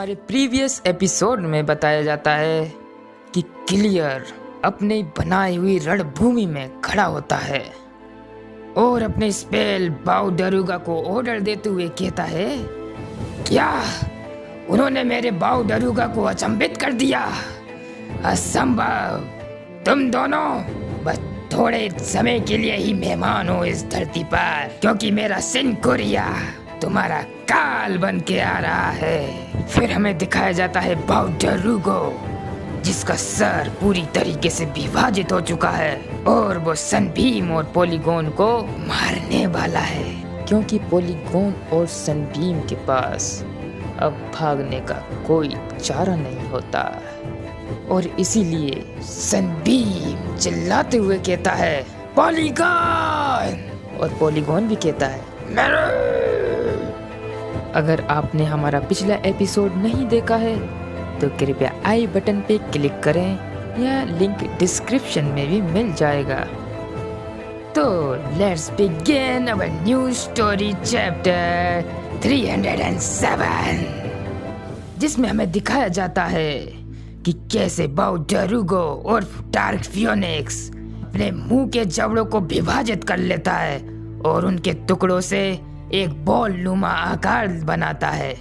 हमारे previous episode में बताया जाता है कि क्लियर अपनी बनाई हुई रणभूमि में खड़ा होता है और अपने स्पेल बाउ डरूगा को ऑर्डर देते हुए कहता है, क्या उन्होंने मेरे बाउ डरूगा को अचंभित कर दिया? असंभव। तुम दोनों बस थोड़े समय के लिए ही मेहमान हो इस धरती पर, क्योंकि मेरा सिनकुरिया तुम्हारा काल बन के आ रहा है। फिर हमें दिखाया जाता है बाउ डरूगो, जिसका सर पूरी तरीके से विभाजित हो चुका है और वो सनबीम और पॉलीगॉन को मारने वाला है, क्योंकि पॉलीगॉन और सनबीम के पास अब भागने का कोई चारा नहीं होता और इसीलिए सनबीम चिल्लाते हुए कहता है, पॉलीगॉन! और पॉलीगॉन भी कहता है, मेरे! अगर आपने हमारा पिछला एपिसोड नहीं देखा है तो कृपया आई बटन पे क्लिक करें या लिंक डिस्क्रिप्शन में भी मिल जाएगा। तो let's begin our new story chapter 307, जिसमें हमें दिखाया जाता है कि कैसे बाउ डरूगो और डार्क फियोनिक्स अपने मुंह के जबड़ों को विभाजित कर लेता है और उनके टुकड़ों से एक बॉल नुमा आकार बनाता है,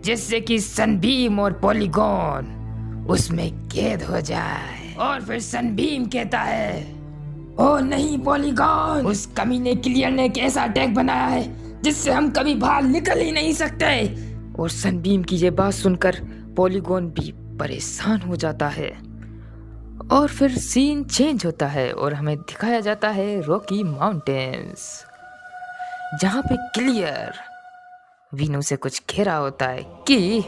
जिससे कि सनबीम और पॉलीगॉन उसमें कैद हो जाए। और फिर सनबीम कहता है, ओ नहीं पॉलीगॉन, उस कमीने क्लियर ने एक ऐसा अटैक बनाया है जिससे हम कभी बाहर निकल ही नहीं सकते। और सनबीम की ये बात सुनकर पॉलीगॉन भी परेशान हो जाता है। और फिर सीन चेंज होता है और हमें दिखाया जाता है रॉकी माउंटेन्स, जहाँ पे क्लियर वीनू से कुछ घेरा होता है कि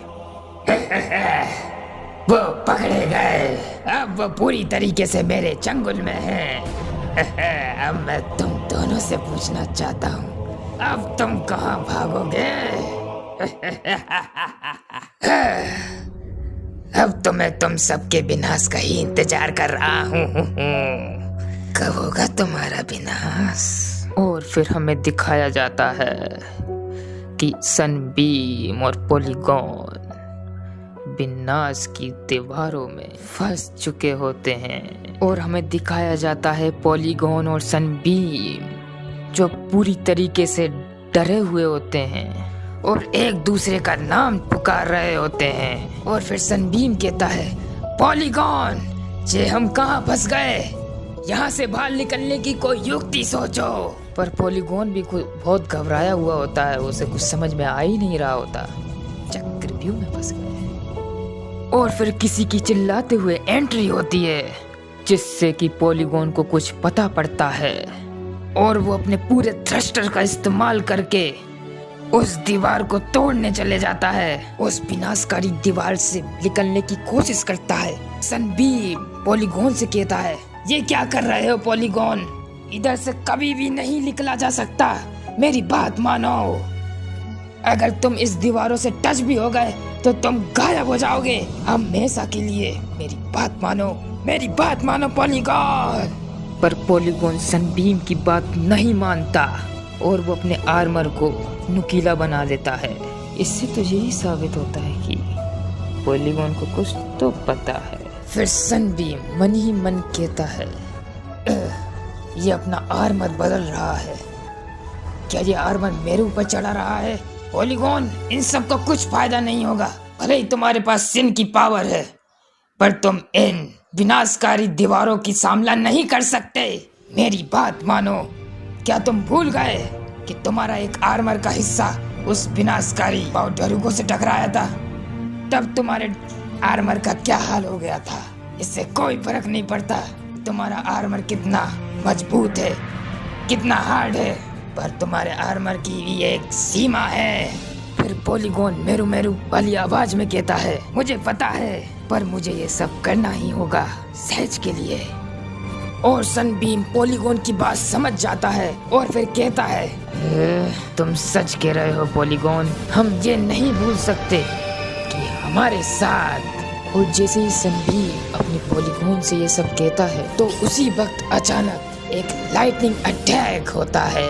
वो पकड़े गए, अब वो पूरी तरीके से मेरे चंगुल में हैं। अब मैं तुम दोनों से पूछना चाहता हूँ, अब तुम कहाँ भागोगे? अब तो मैं तुम सबके विनाश का ही इंतजार कर रहा हूँ। कब होगा तुम्हारा विनाश? और फिर हमें दिखाया जाता है कि सनबीम और पॉलीगॉन विनाश की दीवारों में फंस चुके होते हैं और हमें दिखाया जाता है पॉलीगॉन और सनबीम जो पूरी तरीके से डरे हुए होते हैं और एक दूसरे का नाम पुकार रहे होते हैं। और फिर सनबीम कहता है, पॉलीगॉन, जे हम कहाँ फंस गए? यहाँ से बाहर निकलने की कोई युक्ति सोचो। पर पॉलीगॉन भी बहुत घबराया हुआ होता है, उसे कुछ समझ में आ ही नहीं रहा होता, चक्रव्यूह में फंस गए। और फिर किसी की चिल्लाते हुए एंट्री होती है, जिससे कि पॉलीगॉन को कुछ पता पड़ता है और वो अपने पूरे थ्रस्टर का इस्तेमाल करके उस दीवार को तोड़ने चले जाता है। उस विनाशकारी दीवार से निकलने की कोशिश करता है। सनबीम पॉलीगॉन से कहता है, ये क्या कर रहे हो पॉलीगॉन? इधर से कभी भी नहीं निकला जा सकता, मेरी बात मानो। अगर तुम इस दीवारों से टच भी हो गए तो तुम गायब हो जाओगे हमेशा के लिए। मेरी बात मानो पॉलीगॉन। पर पॉलीगॉन सनबीम की बात नहीं मानता और वो अपने आर्मर को नुकीला बना देता है। इससे तो यही साबित होता है कि पॉलीगॉन को कुछ तो पता है। फिर सनबीम मन ही मन कहता है, ये अपना आर्मर बदल रहा है। क्या ये आर्मर मेरे ऊपर चढ़ा रहा है? पॉलीगॉन, इन सब का कुछ फायदा नहीं होगा। भले ही तुम्हारे पास सिन की पावर है, पर तुम इन विनाशकारी दीवारों की सामना नहीं कर सकते। मेरी बात मानो। क्या तुम भूल गए कि तुम्हारा एक आर्मर का हिस्सा उस विनाशकारी बाउ डरूगो से टकराया था? तब तुम्हारे आर्मर का क्या हाल हो गया था? इससे कोई फर्क नहीं पड़ता तुम्हारा आर्मर कितना मजबूत है, कितना हार्ड है, पर तुम्हारे आर्मर की भी एक सीमा है। फिर पॉलीगॉन मेरू मेरू वाली आवाज में कहता है, मुझे पता है, पर मुझे ये सब करना ही होगा सहज के लिए। और सनबीम पॉलीगॉन की बात समझ जाता है और फिर कहता है, तुम सच कह रहे हो पॉलीगॉन, हम ये नहीं भूल सकते कि हमारे साथ। और जैसे ही सनबीम अपनी पॉलीगॉन से ये सब कहता है तो उसी वक्त अचानक एक लाइटनिंग अटैक होता है,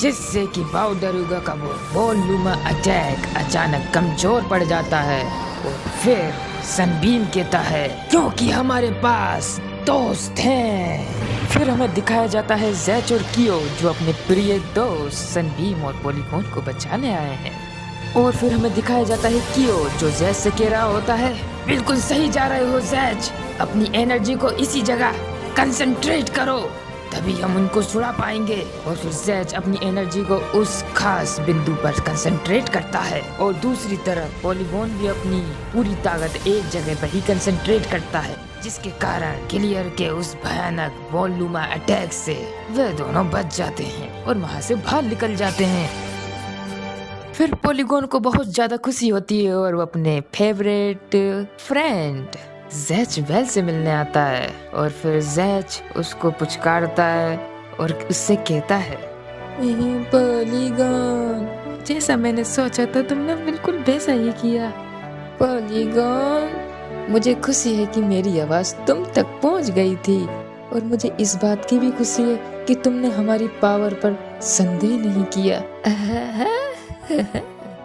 जिससे कि बाउडरूगा का वो बॉलूमा अटैक अचानक कमजोर पड़ जाता है। और फिर सनबीम कहता है क्योंकि हमारे पास दोस्त हैं। फिर हमें दिखाया जाता है जैच और कियो जो अपने प्रिय दोस्त सनबीम और पॉलीगॉन को बचाने आए हैं। और फिर हमें दिखाया जाता है कियो जो जैच से कह रहा होता है बिल्कुल सही जा रहे हो जैच, अपनी एनर्जी को इसी जगह कंसंट्रेट करो तभी हम उनको छुड़ा पाएंगे। और फिर जैच अपनी एनर्जी को उस खास बिंदु पर कंसंट्रेट करता है और दूसरी तरफ पॉलीगॉन भी अपनी पूरी ताकत एक जगह पर ही कंसंट्रेट करता है, जिसके कारण क्लियर के उस भयानक वॉल्यूमा अटैक से वे दोनों बच जाते हैं और वहाँ से बाहर निकल जाते हैं। फिर पॉलीगॉन को बहुत ज्यादा खुशी होती है और वो अपने फेवरेट फ्रेंड जैच वेल से मिलने आता है। और फिर जैच उसको पुचकारता है और उससे कहता है पॉलीगॉन, जैसा मैंने सोचा था तुमने बिल्कुल वैसा ही किया। पॉलीगॉन, मुझे खुशी है कि मेरी आवाज तुम तक पहुंच गई थी और मुझे इस बात की भी खुशी है कि तुमने हमारी पावर पर संदेह नहीं किया।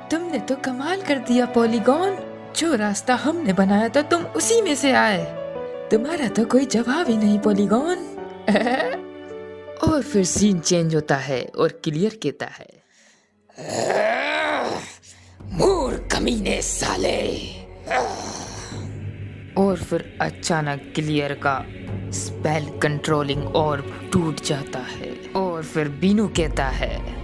तुमने तो कमाल कर दिया पॉलीगॉन, जो रास्ता हमने बनाया था तुम उसी में से आए, तुम्हारा तो कोई जवाब ही नहीं पॉलीगॉन। और फिर सीन चेंज होता है और क्लियर कहता है मूर्ख कमीने साले। और फिर अचानक क्लियर का स्पेल कंट्रोलिंग ऑर्ब टूट जाता है। और फिर बीनू कहता है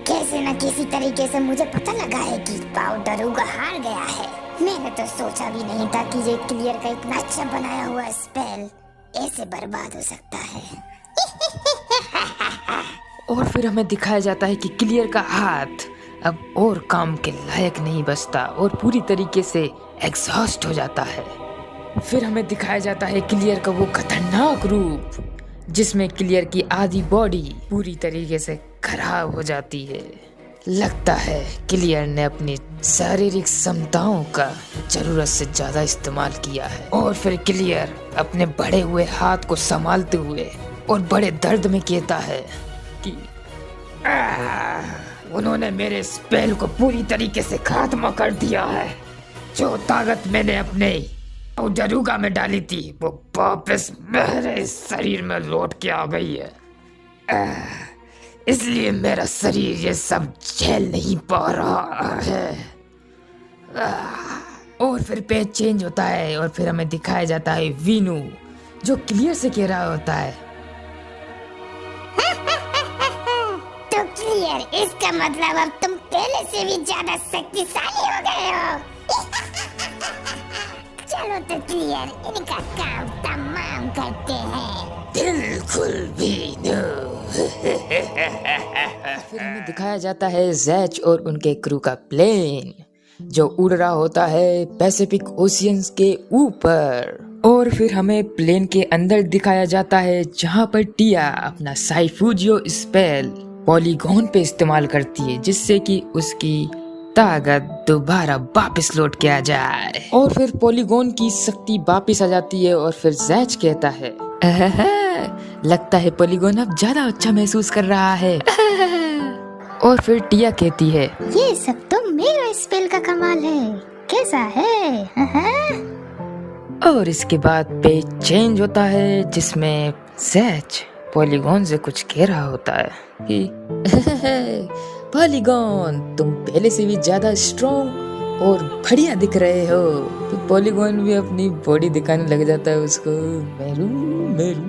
कैसे न किसी तरीके से मुझे पता लगा है कि बाउडरूगा हार गया है। मैंने तो सोचा भी नहीं था कि ये क्लियर का इतना अच्छा बनाया हुआ स्पेल ऐसे बर्बाद हो सकता है। और फिर हमें दिखाया जाता है कि क्लियर का हाथ अब और काम के लायक नहीं बचता और पूरी तरीके से एग्जॉस्ट हो जाता है। फिर हमें दिखाया जाता है क्लियर का वो खतरनाक रूप जिसमें क्लियर की आधी बॉडी पूरी तरीके से खराब हो जाती है। लगता है क्लियर ने अपनी शारीरिक क्षमताओं का जरूरत से ज्यादा इस्तेमाल किया है। और फिर क्लियर अपने बढ़े हुए हाथ को संभालते हुए और बड़े दर्द में कहता है कि उन्होंने मेरे स्पेल को पूरी तरीके से खात्मा कर दिया है। जो ताकत मैंने अपने बाउडरूगा में डाली थी वो वापस मेरे शरीर में लौट के आ गई है। इसलिए मेरा शरीर ये सब झेल नहीं पा रहा है। और फिर पेज चेंज होता है और फिर हमें दिखाया जाता है वीनू जो क्लियर से कह रहा होता है तो क्लियर, इसका मतलब अब तुम पहले से भी ज्यादा शक्तिशाली हो गए हो। चलो तो क्लियर, इनका काम तमाम करते हैं। बिल्कुल वीनू। फिर हमें दिखाया जाता है जैच और उनके क्रू का प्लेन जो उड़ रहा होता है पैसिफिक ओशियंस के ऊपर। और फिर हमें प्लेन के अंदर दिखाया जाता है जहाँ पर टिया अपना साइफूजियो स्पेल पॉलीगॉन पे इस्तेमाल करती है जिससे कि उसकी ताकत दोबारा वापस लौट के आ जाए। और फिर पॉलीगॉन की शक्ति वापस आ जाती है। और फिर जैच कहता है लगता है पॉलीगॉन अब ज्यादा अच्छा महसूस कर रहा है। और फिर टिया कहती है ये सब तो मेरा स्पेल का कमाल है, कैसा है? और इसके बाद पेज चेंज होता है जिसमें जैच पॉलीगॉन से कुछ कह रहा होता है कि पॉलीगॉन तुम पहले से भी ज्यादा स्ट्रॉन्ग और बढ़िया दिख रहे हो। तो पॉलीगॉन भी अपनी बॉडी दिखाने लग जाता है उसको मेरू मेरू।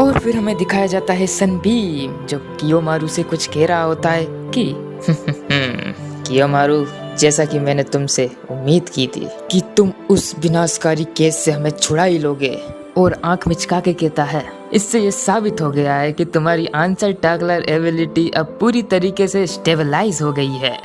और फिर हमें दिखाया जाता है सनबीम जो कियोमारू से कुछ कह रहा होता है कि कियोमारू, जैसा कि मैंने तुमसे उम्मीद की थी कि तुम उस विनाशकारी केस से हमें छुड़ा ही लोगे। और आंख मिचका के कहता है इससे ये साबित हो गया है कि तुम्हारी आंसर टाकलर एबिलिटी अब पूरी तरीके से स्टेबलाइज हो गई है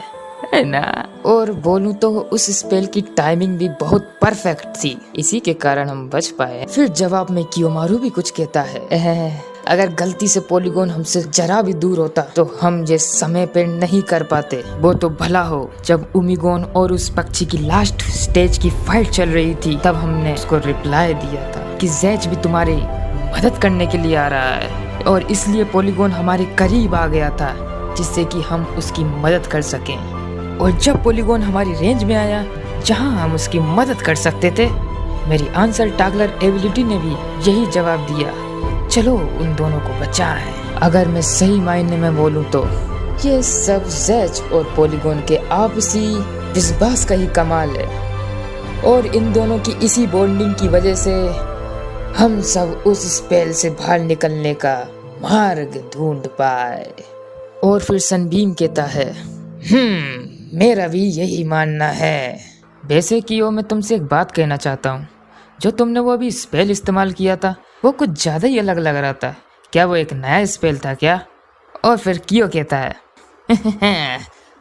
ना। और बोलूं तो उस स्पेल की टाइमिंग भी बहुत परफेक्ट थी, इसी के कारण हम बच पाए। फिर जवाब में कियोमारू भी कुछ कहता है अगर गलती से पॉलीगॉन हमसे जरा भी दूर होता तो हम ये समय पे नहीं कर पाते। वो तो भला हो जब उमिगोन और उस पक्षी की लास्ट स्टेज की फाइट चल रही थी तब हमने उसको रिप्लाई दिया था कि जैच भी तुम्हारे मदद करने के लिए आ रहा है और इसलिए पॉलीगॉन हमारे करीब आ गया था जिससे कि हम उसकी मदद कर सकें। और जब पॉलीगॉन हमारी रेंज में आया जहां हम उसकी मदद कर सकते थे, मेरी आंसर टागलर एबिलिटी ने भी यही जवाब दिया, चलो उन दोनों को बचाएं। अगर मैं सही मायने में बोलूं तो ये सब ज़ेच और पॉलीगॉन के आपसी विश्वास का ही कमाल है और इन दोनों की इसी बॉन्डिंग की वजह से हम सब उस स्पेल से बाहर निकलने का मार्ग ढूंढ पाए। और फिर सनबीम कहता है, मेरा भी यही मानना है। वैसे कि मैं तुमसे एक बात कहना चाहता हूँ, जो तुमने वो अभी स्पेल इस्तेमाल किया था वो कुछ ज़्यादा ही अलग लग रहा था। क्या वो एक नया स्पेल था क्या? और फिर कियो कहता है,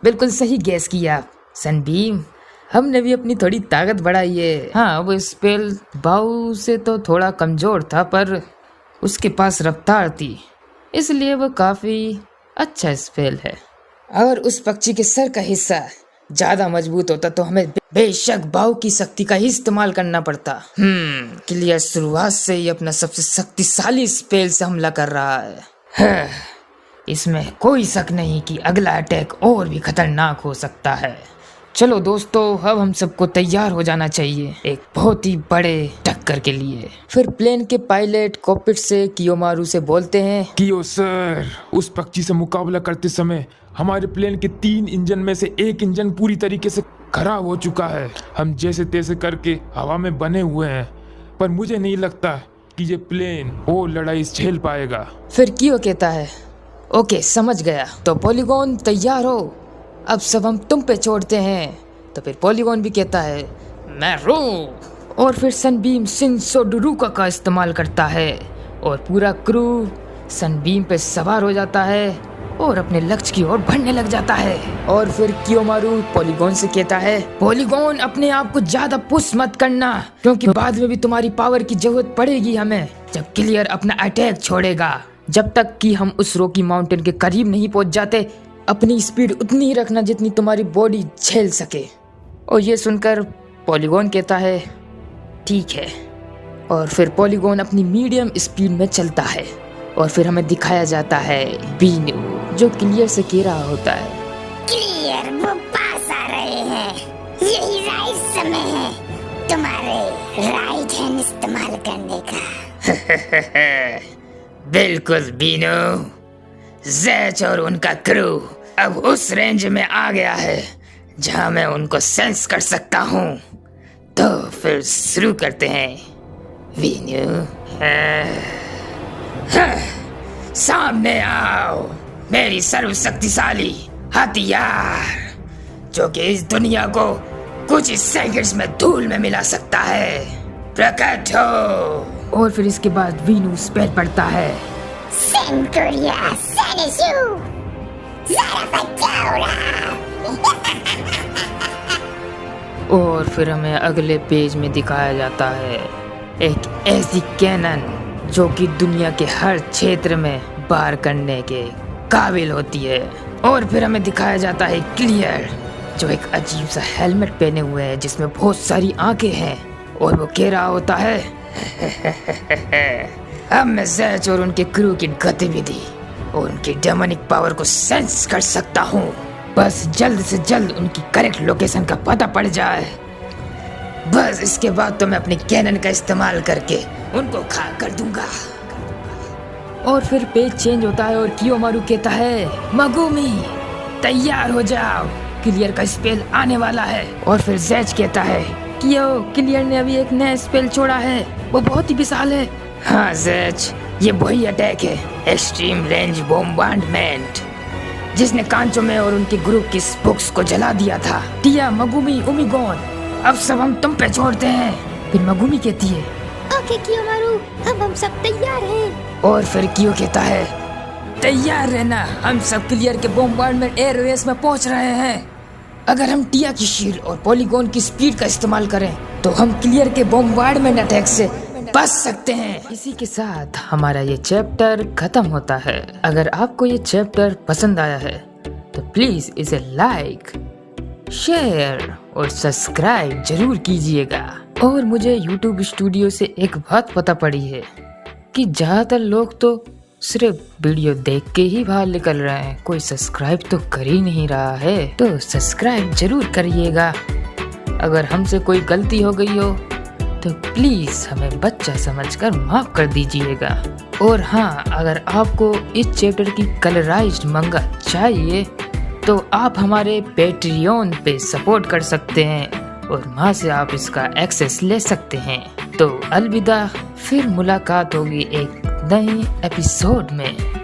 बिल्कुल सही गैस किया सनबीम, हमने भी अपनी थोड़ी ताकत बढ़ाई है। हाँ, वो स्पेल बाऊ से तो थोड़ा कमज़ोर था पर उसके पास रफ्तार थी, इसलिए वो काफ़ी अच्छा स्पेल है। अगर उस पक्षी के सर का हिस्सा ज़्यादा मजबूत होता तो हमें बेशक बाऊ की शक्ति का ही इस्तेमाल करना पड़ता। क्लियर शुरुआत से ही अपना सबसे शक्तिशाली स्पेल से हमला कर रहा है। इसमें कोई शक नहीं कि अगला अटैक और भी खतरनाक हो सकता है। चलो दोस्तों, अब हम सबको तैयार हो जाना चाहिए एक बहुत ही बड़े टक्कर के लिए। फिर प्लेन के पायलट कॉकपिट से कियोमारू से बोलते हैं, कियो सर, उस पक्षी से मुकाबला करते समय हमारे प्लेन के 3 इंजन में से एक इंजन पूरी तरीके से खराब हो चुका है। हम जैसे तैसे करके हवा में बने हुए हैं, पर मुझे नहीं लगता कि ये प्लेन और लड़ाई झेल पाएगा। फिर कियो कहता है, ओके समझ गया, तो पॉलीगॉन तैयार हो, अब सब हम तुम पे छोड़ते हैं। तो फिर पॉलीगॉन भी कहता है, मैं रू। और फिर सनबीम शिनसोडुरुका का इस्तेमाल करता है और पूरा क्रू सनबीम पे सवार हो जाता है और अपने लक्ष्य की ओर बढ़ने लग जाता है। और फिर कियोमारू पॉलीगॉन से कहता है, पॉलीगॉन अपने आप को ज्यादा पुश मत करना, क्योंकि बाद में भी तुम्हारी पावर की जरूरत पड़ेगी हमें जब क्लियर अपना अटैक छोड़ेगा। जब तक कि हम उस रॉकी माउंटेन के करीब नहीं पहुंच जाते, अपनी स्पीड उतनी ही रखना जितनी तुम्हारी बॉडी झेल सके। और ये सुनकर पॉलीगॉन कहता है, ठीक है। और फिर पॉलीगॉन अपनी मीडियम स्पीड में चलता है और फिर हमें दिखाया जाता है बीनू जो क्लियर से कह रहा होता है, क्लियर वो पास आ रहे हैं, यही राइट समय है तुम्हारे राइट हैंड इस्तेमाल करने का। बिल्कुल बीनू, ज़ेच और उनका क्रू अब उस रेंज में आ गया है जहां मैं उनको सेंस कर सकता हूं। तो फिर शुरू करते हैं बीनू। सामने आओ मेरी सर्वशक्तिशाली हथियार, जो कि इस दुनिया को कुछ सेकंड्स में धूल में मिला सकता है। प्रकट हो। और फिर इसके बाद वीनू स्पेल पड़ता है, सेंकुरिया सेनिशु, ज़रा बचाओ। और फिर हमें अगले पेज में दिखाया जाता है एक ऐसी कैनन जो कि दुनिया के हर क्षेत्र में वार करने के काबिल होती है। और फिर हमें दिखाया जाता है क्लियर, जो एक अजीब सा हेलमेट पहने हुए है जिसमें बहुत सारी आंखें हैं और वो कह रहा होता है, अब मैं ज़ेच और उनके क्रू की गतिविधि और उनकी डेमोनिक पावर को सेंस कर सकता हूँ। बस जल्द से जल्द उनकी करेक्ट लोकेशन का पता पड़ जाए। बस इसके बाद तो मैं अपनी कैनन का इस्तेमाल करके उनको खा कर दूंगा। और फिर पेज चेंज होता है और कियोमारू कहता है, मगुमी तैयार हो जाओ, क्लियर का स्पेल आने वाला है। और फिर ज़ेच कहता है, क्लियर ने अभी एक नया स्पेल छोड़ा है, वो बहुत ही विशाल है। हाँ ज़ेच, ये वही अटैक है, एक्सट्रीम रेंज बॉम्बार्डमेंट, जिसने कांचोमे और उनके ग्रुप की बुक्स को जला दिया था। टिया, मगुमी, उमिगोन, अब सब हम तुम पे छोड़ते हैं। फिर मगुमी कहती है, ओके कियोमारू, अब हम सब तैयार हैं। और फिर कियो कहता है, तैयार रहना, हम सब क्लियर के बॉम्बार्डमेंट एयर रेस में पहुंच रहे हैं। अगर हम टिया की शील्ड और पॉलीगॉन की स्पीड का इस्तेमाल करें तो हम क्लियर के बॉम्बार्डमेंट अटैक से बच सकते हैं। इसी के साथ हमारा ये चैप्टर खत्म होता है। अगर आपको ये चैप्टर पसंद आया है तो प्लीज इसे लाइक, शेयर और सब्सक्राइब जरूर कीजिएगा। और मुझे YouTube स्टूडियो से एक बात पता पड़ी है कि ज़्यादातर लोग तो सिर्फ वीडियो देख के ही बाहर निकल रहे हैं, कोई सब्सक्राइब तो कर ही नहीं रहा है। तो सब्सक्राइब जरूर करिएगा। अगर हमसे कोई गलती हो गई हो तो प्लीज़ हमें बच्चा समझकर माफ़ कर दीजिएगा। और हाँ, अगर आपको इस चैप्टर की कलराइज्ड मंगा चाहिए तो आप हमारे पेट्रियन पे सपोर्ट कर सकते हैं और वहाँ से आप इसका एक्सेस ले सकते हैं। तो अलविदा, फिर मुलाकात होगी एक नए एपिसोड में।